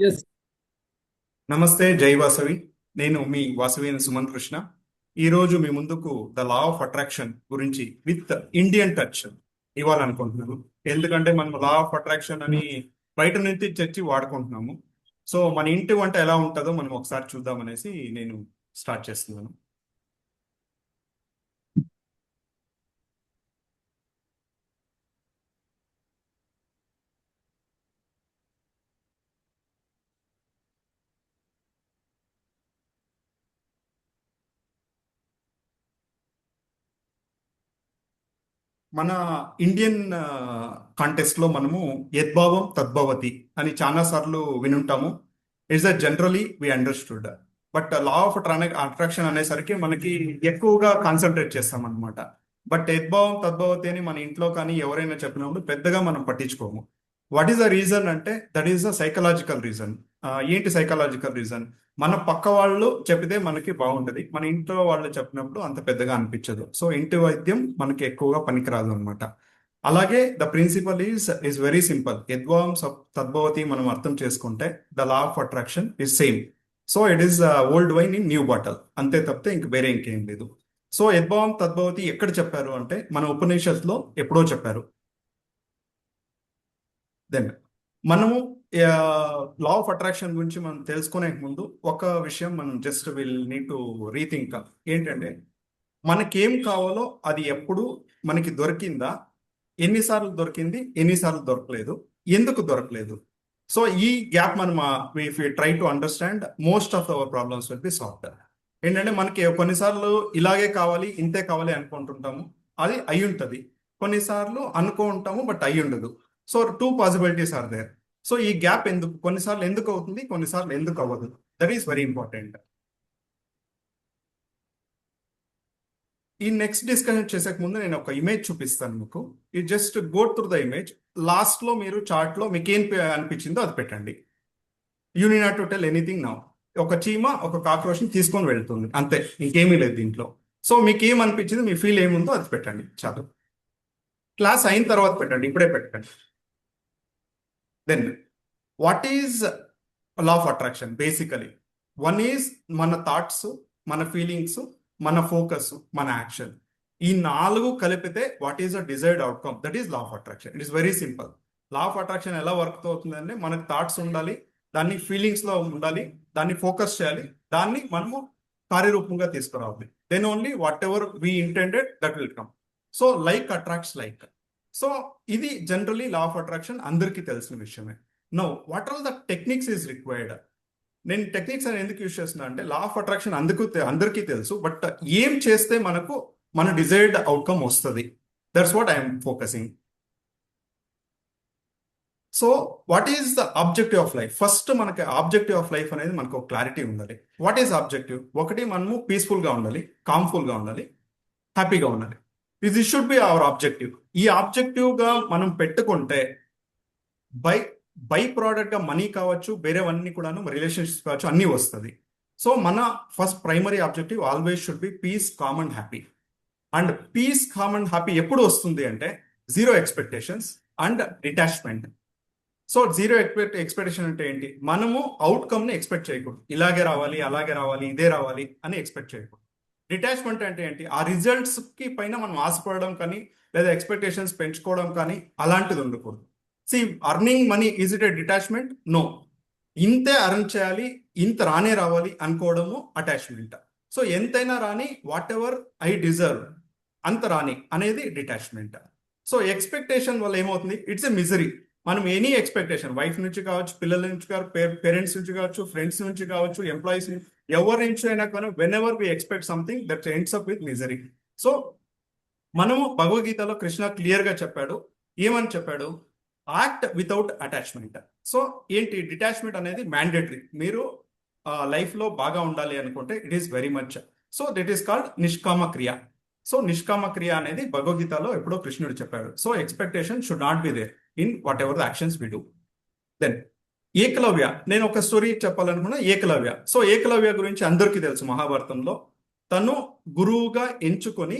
Yes. నమస్తే, జై వాసవి. నేను మీ వాసవి సుమన్ కృష్ణ. ఈరోజు మీ ముందుకు ద లా ఆఫ్ అట్రాక్షన్ గురించి విత్ ఇండియన్ టచ్ ఇవ్వాలనుకుంటున్నాను. ఎందుకంటే మనం లా ఆఫ్ అట్రాక్షన్ అని బయట నుంచి తెచ్చి వాడుకుంటున్నాము. సో మన ఇంటి వంట ఎలా ఉంటుందో మనం ఒకసారి చూద్దామనేసి నేను స్టార్ట్ చేస్తున్నాను. మన ఇండియన్ కాంటెస్ట్ లో మనము యద్భావం తద్భవతి అని చాలా సార్లు వినుంటాము. It's a generally we understood. But law of attraction అనేసరికి మనకి ఎక్కువగా కాన్సన్ట్రేట్ చేస్తాం అనమాట. బట్ యద్భావం తద్భవతి అని మన ఇంట్లో కానీ ఎవరైనా చెప్పినప్పుడు పెద్దగా మనం పట్టించుకోము. వాట్ ఈస్ ద రీజన్ అంటే that is the psychological reason. ఏంటి సైకలాజికల్ రీజన్? మన పక్క వాళ్ళు చెప్తే మనకి బాగుంటది, మన ఇంట్లో వాళ్ళు చెప్పినప్పుడు అంత పెద్దగా అనిపించదు. సో ఇంటి వైద్యం మనకి ఎక్కువగా పనికిరాదు అనమాట. అలాగే the principle is very simple. యద్భావం తద్భవతి మనం అర్థం చేసుకుంటే the law of attraction is same. So it is old wine in new bottle, అంతే తప్పితే ఇంక వేరే ఇంకేం లేదు. సో యద్భావం తద్భవతి ఎక్కడ చెప్పారు అంటే మన ఉపనిషత్తులో ఎప్పుడో చెప్పారు. దెన్ మనము లా ఆఫ్ అట్రాక్షన్ గురించి మనం తెలుసుకునే ముందు ఒక విషయం మనం just will need to rethink. ఏంటంటే మనకేం కావాలో అది ఎప్పుడు మనకి దొరికిందా, ఎన్నిసార్లు దొరికింది, ఎన్నిసార్లు దొరకలేదు, ఎందుకు దొరకలేదు. సో ఈ గ్యాప్ మనం if you try to understand most of our problems will be solved. ఏంటంటే మనకి కొన్నిసార్లు ఇలాగే కావాలి, ఇంతే కావాలి అనుకుంటుంటాము, అది అయి ఉంటుంది. కొన్నిసార్లు అనుకో ఉంటాము బట్ అయి ఉండదు. So two possibilities are there. So ఈ గ్యాప్ ఎందుకు, కొన్నిసార్లు ఎందుకు అవుతుంది, కొన్నిసార్లు ఎందుకు అవ్వదు, దట్ ఈస్ వెరీ ఇంపార్టెంట్. ఈ నెక్స్ట్ డిస్కషన్ చేసే ముందు నేను ఒక ఇమేజ్ చూపిస్తాను మీకు. ఈ just go through the image. Last లో మీరు చార్ట్ లో మీకు ఏం అనిపించిందో అది పెట్టండి. You need not to tell anything now. ఒక చీమ ఒక కాక్రోచ్ ని తీసుకొని వెళ్తుంది, అంతే, ఇంకేమీ లేదు దీంట్లో. సో మీకు ఏం అనిపించింది, మీ ఫీల్ ఏముందో అది పెట్టండి చాలు. క్లాస్ అయిన తర్వాత పెట్టండి, ఇప్పుడే పెట్టండి. Then what is law of attraction? Basically one is మన థాట్స్, మన ఫీలింగ్స్, మన ఫోకస్, మన యాక్షన్. ఈ నాలుగు కలిపితే what is a desired outcome, that is law of attraction. It is very simple. Law of attraction ఎలా వర్క్ అవుతుందంటే మనకి థాట్స్ ఉండాలి, దాన్ని ఫీలింగ్స్ లో ఉండాలి, దాన్ని ఫోకస్ చేయాలి, దాన్ని మనము కార్యరూపంగా తీసుకురావాలి. Then only whatever we intended that will come. So like attracts like. So ఇది జనరలీ లా ఆఫ్ అట్రాక్షన్ అందరికీ తెలిసిన విషయమే. No what are the techniques is required. నేను టెక్నిక్స్ అని ఎందుకు యూజ్ చేస్తున్నా అంటే లా ఆఫ్ అట్రాక్షన్ అందరికీ తెలుసు, బట్ ఏం చేస్తే మనకు మన డిజైర్డ్ అవుట్కమ్ వస్తుంది, that's what I'm focusing. So what is the objective of life? First మనకి ఆబ్జెక్టివ్ ఆఫ్ లైఫ్ అనేది మనకు ఒక క్లారిటీ ఉండాలి. What is objective? ఒకటి, మనము పీస్ఫుల్ గా ఉండాలి, కామ్ఫుల్ గా ఉండాలి, హ్యాపీగా ఉండాలి. ఇది షుడ్ బి అవర్ ఆబ్జెక్టివ్. ఈ ఆబ్జెక్టివ్ గా మనం పెట్టుకుంటే బై బై ప్రోడక్ట్ గా మనీ కావచ్చు, వేరేవన్నీ కూడాను, రిలేషన్షిప్స్ కావచ్చు, అన్నీ వస్తుంది. సో మన first primary objective always should be peace, calm and happy. And peace, calm and happy ఎప్పుడు వస్తుంది అంటే zero expectations and detachment. So zero expectation అంటే ఏంటి? మనము అవుట్కమ్ ని ఎక్స్పెక్ట్ చేయకూడదు, ఇలాగే రావాలి, అలాగే రావాలి, ఇదే రావాలి అని ఎక్స్పెక్ట్ చేయకూడదు. డిటాచ్మెంట్ అంటే ఏంటి? ఆ రిజల్ట్స్ కి పైన మనం ఆశపడడం కానీ, లేదా ఎక్స్పెక్టేషన్స్ పెంచుకోవడం కానీ అలాంటిది ఉండకూడదు. See, earning money is it a detachment? No. ఇంతే అర్న్ చేయాలి, ఇంత రానే రావాలి అనుకోవడము అటాచ్మెంట్. సో ఎంతైనా రాని, వాట్ ఎవర్ ఐ డిజర్వ్, అంత రాని అనేది డిటాచ్మెంట్. సో ఎక్స్పెక్టేషన్ వల్ల ఏమవుతుంది? It's a misery. మనం ఎనీ ఎక్స్పెక్టేషన్, వైఫ్ నుంచి కావచ్చు, పిల్లల నుంచి కావచ్చు, పేరెంట్స్ నుంచి కావచ్చు, ఫ్రెండ్స్ నుంచి కావచ్చు, ఎంప్లాయీస్, ఎవరి నుంచి అయినా కానీ whenever we expect something that ends up with misery. So మనము భగవద్గీతలో కృష్ణ క్లియర్ గా చెప్పాడు. ఏమని చెప్పాడు? Act without attachment. సో ఏంటి? డిటాచ్మెంట్ అనేది మ్యాండేటరీ. మీరు లైఫ్ లో బాగా ఉండాలి అనుకుంటే it is very much. So that is called నిష్కామ క్రియ. సో నిష్కామ క్రియ అనేది భగవద్గీతలో ఎప్పుడో కృష్ణుడు చెప్పాడు. So expectation should not be there in whatever the actions we do. Then Ekalavya, నేను ఒక స్టోరీ చెప్పాలనుకున్నా. ఏకలవ్య. సో ఏకలవ్య గురించి అందరికీ తెలుసు. మహాభారతంలో తను గురువుగా ఎంచుకొని,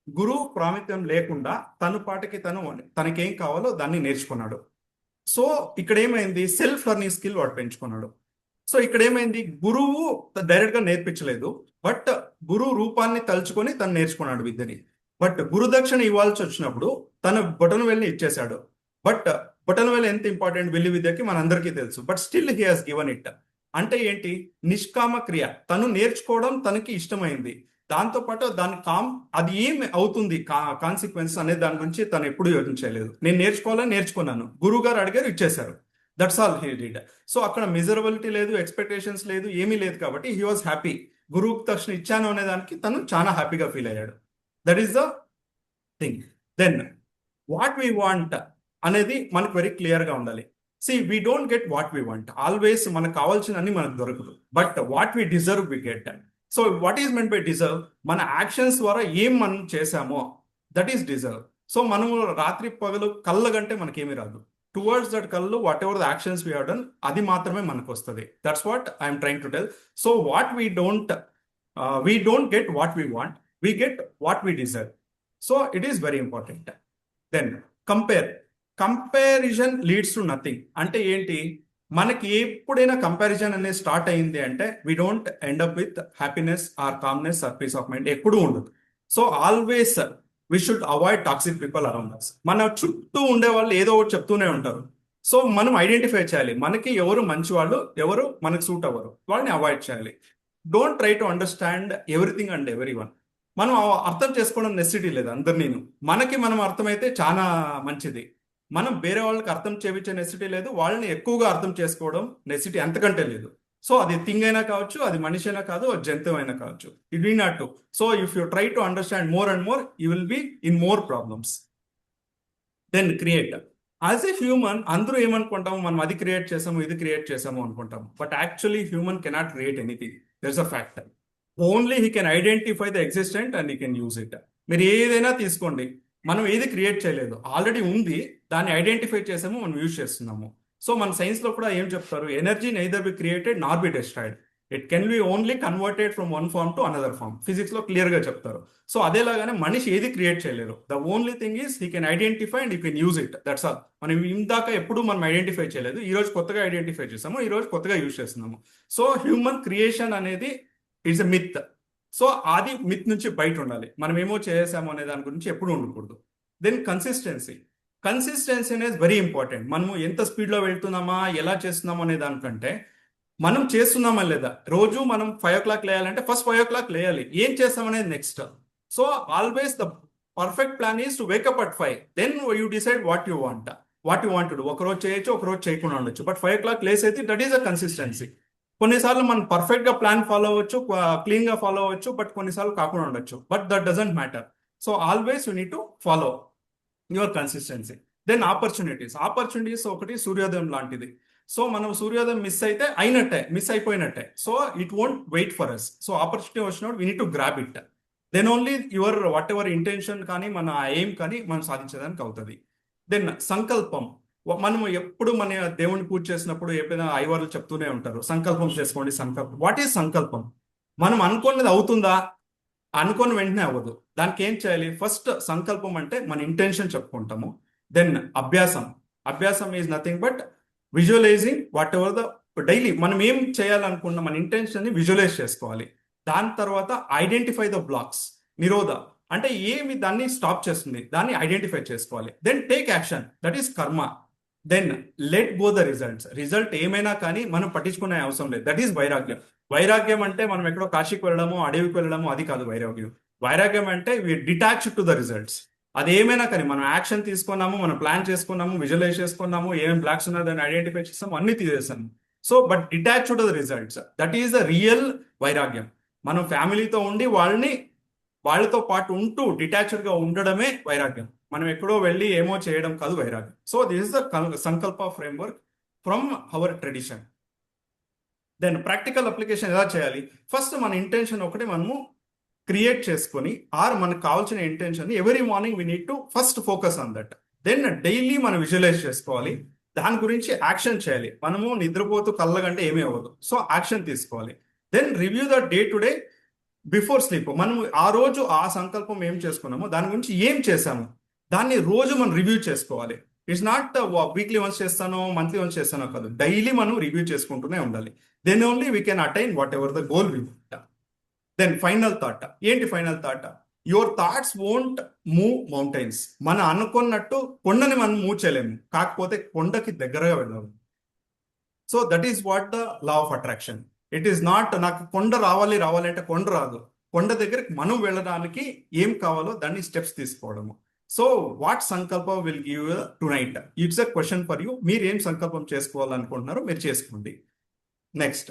గురువు ప్రాముఖ్యం లేకుండా తన పాటికి తను తనకేం కావాలో దాన్ని నేర్చుకున్నాడు. సో ఇక్కడ ఏమైంది, సెల్ఫ్ లెర్నింగ్ స్కిల్ వాడు పెంచుకున్నాడు. సో ఇక్కడ ఏమైంది, గురువు డైరెక్ట్ గా నేర్పించలేదు, బట్ గురువు రూపాన్ని తలుచుకొని తను నేర్చుకున్నాడు విద్యని. బట్ గురుదక్షిణ ఇవ్వాల్సి వచ్చినప్పుడు తను బొటన వెళ్ళి ఇచ్చేశాడు. బట్ బొటన వేలు ఎంత ఇంపార్టెంట్ విల్లు విద్యకి మనందరికీ తెలుసు, but still he has given it. అంటే ఏంటి, నిష్కామ క్రియ, తను నేర్చుకోవడం తనకి ఇష్టమైంది, దాంతో పాటు దాని అది ఏం అవుతుంది కాన్సిక్వెన్స్ అనే దాని గురించి తను ఎప్పుడు యోచించలేదు. నేను నేర్చుకోవాలని నేర్చుకున్నాను, గురువు గారు అడిగారు, ఇచ్చేశారు, that's all he did. So అక్కడ మిజరబిలిటీ లేదు, ఎక్స్పెక్టేషన్స్ లేదు, ఏమీ లేదు, కాబట్టి హీ వాజ్ హ్యాపీ. గురువుకి తక్షణ ఇచ్చాను అనే దానికి తను చాలా హ్యాపీగా ఫీల్ అయ్యాడు. That is the thing. Then what we want అనేది మనకు వెరీ క్లియర్ గా ఉండాలి. We don't get what we want always. మనకు కావాల్సిన అన్ని మనకు దొరకదు, but what we deserve we get. So what is meant by deserve, మన యాక్షన్స్ ద్వారా ఏం మనం చేశామో దట్ ఈస్ డిజర్వ్. సో మనము రాత్రి పగలు కళ్ళగంటే మనకేమీ రాదు, టువర్డ్స్ దట్ కళ్ళు whatever the actions we have done అది మాత్రమే మనకు వస్తుంది. That's what I'm trying to tell. So what we don't get what we want, we get what we deserve. So it is very important. Then comparison leads to nothing. అంటే ఏంటి, మనకి ఎప్పుడైనా comparison అనేది start అయింది అంటే we don't end up with happiness or calmness or peace of mind, ఎప్పుడూ ఉండదు. So always we should avoid toxic people around us. మన చుట్టూ ఉండే వాళ్ళు ఏదో ఒకటి చెప్తూనే ఉంటారు. సో మనం ఐడెంటిఫై చేయాలి, మనకి ఎవరు మంచి వాళ్ళు, ఎవరు మనకి సూట్ అవ్వరు, వాళ్ళని అవాయిడ్ చేయాలి. Don't try to understand everything and every one. మనం అర్థం చేసుకోవడం నెసిటీ లేదు అందరినీ. మనకి మనం అర్థమైతే చాలా మంచిది. మనం వేరే వాళ్ళకి అర్థం చేయించే నెసిటీ లేదు, వాళ్ళని ఎక్కువగా అర్థం చేసుకోవడం నెసిటీ అంతకంటే లేదు. సో అది థింగ్ అయినా కావచ్చు, అది మనిషి అయినా కాదు, జంతువు అయినా కావచ్చు, it we not to. So if you try to understand more and more, you will be in more problems. Then create. As a human అందరూ ఏమనుకుంటాము, మనం అది క్రియేట్ చేసాము, ఇది క్రియేట్ చేసాము అనుకుంటాము, but actually human cannot create anything. There is a fact. Only he can identify the existent and he can use it. మీరు ఏదైనా తీసుకోండి, మనం ఏది క్రియేట్ చేయలేదు, ఆల్రెడీ ఉంది, దాన్ని ఐడెంటిఫై చేసాము, మనం యూజ్ చేస్తున్నాము. సో మన సైన్స్ లో కూడా ఏం చెప్తారు, energy neither be created nor be destroyed, it can be only converted from one form to another form. Physics లో క్లియర్ గా చెప్తారు. సో అదేలాగానే మనిషి ఏది క్రియేట్ చేయలేరు. The only thing is he can identify and he can use it, that's all. మనం ఇందాక ఎప్పుడు మనం ఐడెంటిఫై చేయలేదు, ఈ రోజు కొత్తగా ఐడెంటిఫై చేసాము, ఈ రోజు కొత్తగా యూజ్ చేస్తున్నాము. సో హ్యూమన్ క్రియేషన్ అనేది ఇట్స్ ఎ మిత్. సో అది మిత్ నుంచి బయట ఉండాలి, మనం ఏమో చేసాము అనే దాని గురించి ఎప్పుడు ఉండకూడదు. దెన్ కన్సిస్టెన్సీ అనేది వెరీ ఇంపార్టెంట్. మనము ఎంత స్పీడ్లో వెళ్తున్నామా, ఎలా చేస్తున్నామా అనే దానికంటే మనం చేస్తున్నామా లేదా. రోజు మనం 5 o'clock లేయాలంటే ఫస్ట్ 5 o'clock లేయాలి, ఏం చేస్తామనేది next. So always the perfect plan is to wake up at 5, then you decide what you want to do. ఒకరోజు చేయొచ్చు, ఒకరోజు చేయకుండా ఉండొచ్చు, బట్ 5 o'clock లేసేది, దట్ ఈస్ అ కన్సిస్టెన్సీ. కొన్నిసార్లు మనం పర్ఫెక్ట్ గా ప్లాన్ ఫాలో అవ్వచ్చు, క్లీన్ గా ఫాలో అవ్వచ్చు, బట్ కొన్నిసార్లు కాకుండా ఉండొచ్చు, but that doesn't matter. So always you need to follow your consistency. Then opportunities ఒకటి సూర్యోదయం లాంటిది. సో మనం సూర్యోదయం మిస్ అయిపోయినట్టే. So it won't wait for us. So opportunity వచ్చినప్పుడు we need to grab it. Then only your whatever intention కానీ మన aim కానీ మనం సాధించడానికి అవుతుంది. దెన్ సంకల్పం. మనము ఎప్పుడు మన దేవుణ్ణి పూజ చేసినప్పుడు ఎప్పుడైనా అయ్యవార్లు చెప్తూనే ఉంటారు, సంకల్పం చేసుకోండి. వాట్ ఈస్ సంకల్పం? మనం అనుకున్నది అవుతుందా? అనుకున్న వెంటనే అవ్వదు. దానికి ఏం చేయాలి? ఫస్ట్ సంకల్పం అంటే మన ఇంటెన్షన్ చెప్పుకుంటాము. దెన్ అభ్యాసం is nothing but visualising what ever the daily మనం ఏం చేయాలనుకున్న మన ఇంటెన్షన్ ని విజువలైజ్ చేసుకోవాలి. దాని తర్వాత ఐడెంటిఫై ద బ్లాక్స్. నిరోధ అంటే ఏమి దాన్ని స్టాప్ చేస్తుంది, దాన్ని ఐడెంటిఫై చేసుకోవాలి. Then take action, that is karma. Then let go the result ఏమైనా కానీ మనం పట్టించుకునే అవసరం లేదు, దట్ ఈస్ వైరాగ్యం. వైరాగ్యం అంటే మనం ఎక్కడో కాశీకి వెళ్ళడము, అడవికి వెళ్ళడము, అది కాదు వైరాగ్యం. వైరాగ్యం అంటే వి డిటాచ్ టు ద రిజల్ట్స్. అది ఏమైనా కానీ మనం యాక్షన్ తీసుకున్నాము, మనం ప్లాన్ చేసుకున్నాము, విజువలైజ్ చేసుకున్నాము, ఏమేమి బ్లాక్స్ ఉన్నాయో దాన్ని ఐడెంటిఫై చేస్తాము, అన్ని తీసేస్తాము. So but detach to the results, that is the real vairagyam. మనం ఫ్యామిలీతో ఉండి వాళ్ళతో పాటు ఉంటూ డిటాచ్డ్ గా ఉండడమే వైరాగ్యం. మనం ఎక్కడో వెళ్ళి ఏమో చేయడం కాదు వైరాగ్యం. సో దిస్ ఇస్ ద సంకల్ప framework from our tradition. Then practical application ఎలా చేయాలి? ఫస్ట్ మన ఇంటెన్షన్ ఒకటి మనము క్రియేట్ చేసుకొని, మనకు కావాల్సిన intention every morning we need to first focus on that. Then daily మనం విజువలైజ్ చేసుకోవాలి, దాని గురించి యాక్షన్ చేయాలి. మనము నిద్రపోతూ కళ్ళగంటే ఏమీ అవ్వదు, సో యాక్షన్ తీసుకోవాలి. Then review the day to day before sleep. మనం ఆ రోజు ఆ సంకల్పం ఏం చేసుకున్నామో దాని గురించి ఏం చేశాము, దాన్ని రోజు మనం రివ్యూ చేసుకోవాలి. ఇట్స్ నాట్ వీక్లీ వన్స్ చేస్తానో మంత్లీ వన్స్ చేస్తానో కాదు, డైలీ మనం రివ్యూ చేసుకుంటూనే ఉండాలి. Then only we can attain whatever the goal we. Then final thought. ఏంటి final thought? Your thoughts won't move mountains. మనం అనుకున్నట్టు కొండని మనం మూవ్ చేయలేము, కాకపోతే కొండకి దగ్గరగా వెళ్ళాలి. So that is what the law of attraction. It is not నాకు కొండ రావాలి రావాలి అంటే కొండ రాదు. కొండ దగ్గరికి మనం వెళ్ళడానికి ఏం కావాలో దాన్ని స్టెప్స్ తీసుకోవడము. సో వాట్ సంకల్ప will give to night? It's a question for you. మీరు ఏం సంకల్పం చేసుకోవాలనుకుంటున్నారో మీరు చేసుకోండి. Next,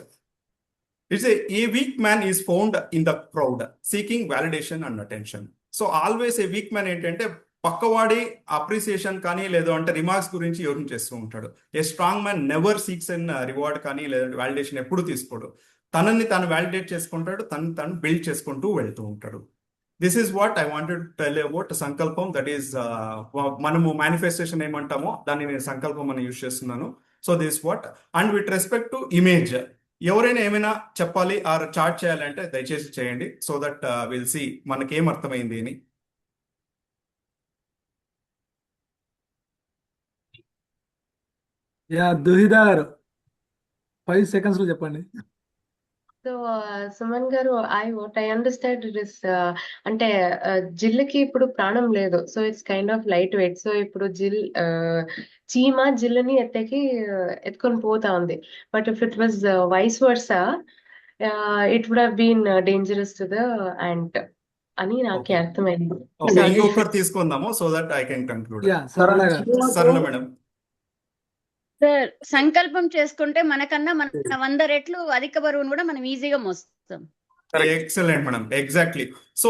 it's a week man is found in the crowd seeking validation and attention. So always a week man ఏంటంటే పక్కవాడి appreciation కానీ లేదు అంటే రిమార్క్స్ గురించి యోచన చేస్తూ ఉంటాడు. A strong man never seeks and reward కానీ లేదంటే వాలిడేషన్ ఎప్పుడు తీసుకోడు. తనని తాను వాలిడేట్ చేసుకుంటాడు, తను తాను బిల్డ్ చేసుకుంటూ వెళ్తూ ఉంటాడు. This is what I wanted to tell about సంకల్పం. దట్ ఈస్ మనము మేనిఫెస్టేషన్ ఏమంటామో దాన్ని నేను సంకల్పం అని యూజ్ చేస్తున్నాను. So this what. And with respect to image, ఎవరైనా ఏమైనా చెప్పాలి ఆర్ చార్ట్ చేయాలంటే దయచేసి చేయండి. సో దట్ విల్ సి మనకి ఏం అర్థమైంది అని. యా దుహిదా గారు 5 seconds లో చెప్పండి. సో సుమన్ గారు, what I understand it is అంటే జిల్లుకి ఇప్పుడు ప్రాణం లేదు. So it's kind of light weight. So ఇప్పుడు చీమ జిల్లుని ఎత్తుకొని పోతా ఉంది. But if it was vice versa, it would have been dangerous to the ant అని నాకు ఓకే అర్థమైంది. Okay, Sorry. ఇంకొకటి తీసుకుందాము so that I can conclude. Yeah Sarala గారు. సరళ మేడం. సార్, సంకల్పం చేసుకుంటే మనకన్నా మన 100 రెట్లు అధిక బరువును కూడా మనం ఈజీగా మోస్తాం. Excellent madam, exactly. సో